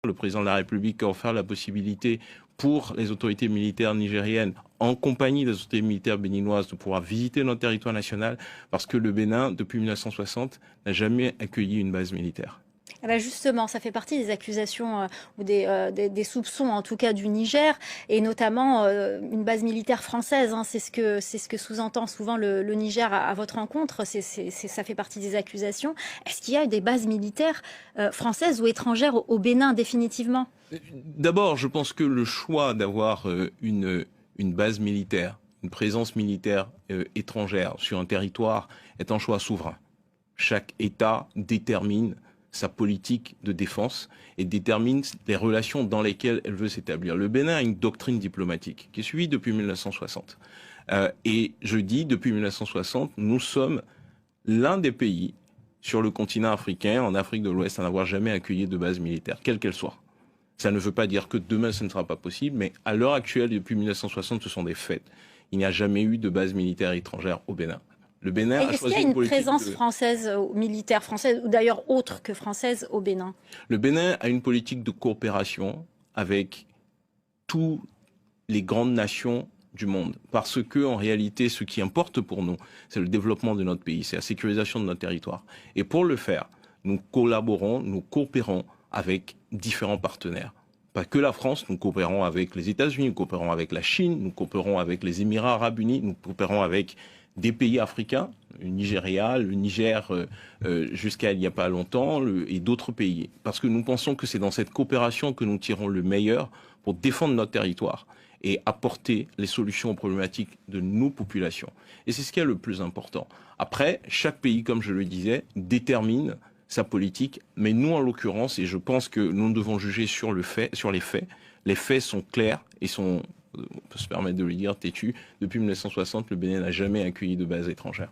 Le président de la République a offert la possibilité pour les autorités militaires nigériennes, en compagnie des autorités militaires béninoises, de pouvoir visiter notre territoire national, parce que le Bénin, depuis 1960, n'a jamais accueilli une base militaire. Eh ben justement, ça fait partie des accusations ou des soupçons, en tout cas, du Niger, et notamment une base militaire française. Hein, c'est ce que sous-entend souvent le Niger à votre rencontre. Ça fait partie des accusations. Est-ce qu'il y a des bases militaires françaises ou étrangères au Bénin, définitivement? D'abord, je pense que le choix d'avoir une base militaire, une présence militaire étrangère sur un territoire est un choix souverain. Chaque État détermine sa politique de défense et détermine les relations dans lesquelles elle veut s'établir. Le Bénin a une doctrine diplomatique qui est suivie depuis 1960. Et je dis, depuis 1960, nous sommes l'un des pays sur le continent africain, en Afrique de l'Ouest, à n'avoir jamais accueilli de base militaire, quelle qu'elle soit. Ça ne veut pas dire que demain ce ne sera pas possible, mais à l'heure actuelle, depuis 1960, ce sont des faits. Il n'y a jamais eu de base militaire étrangère au Bénin. Le Bénin a Est-ce qu'il choisi y a une une politique présence française, militaire française, ou d'ailleurs autre que française, au Bénin? Le Bénin a une politique de coopération avec toutes les grandes nations du monde. Parce que, en réalité, ce qui importe pour nous, c'est le développement de notre pays, c'est la sécurisation de notre territoire. Et pour le faire, nous collaborons, nous coopérons avec différents partenaires. Pas que la France, nous coopérons avec les États-Unis, nous coopérons avec la Chine, nous coopérons avec les Émirats arabes unis, nous coopérons avec des pays africains, le Nigeria, le Niger, jusqu'à il n'y a pas longtemps, et d'autres pays. Parce que nous pensons que c'est dans cette coopération que nous tirons le meilleur pour défendre notre territoire et apporter les solutions aux problématiques de nos populations. Et c'est ce qui est le plus important. Après, chaque pays, comme je le disais, détermine sa politique, mais nous, en l'occurrence, et je pense que nous devons juger sur les faits sont clairs et sont, on peut se permettre de le dire, têtus. Depuis 1960, le Bénin n'a jamais accueilli de base étrangère.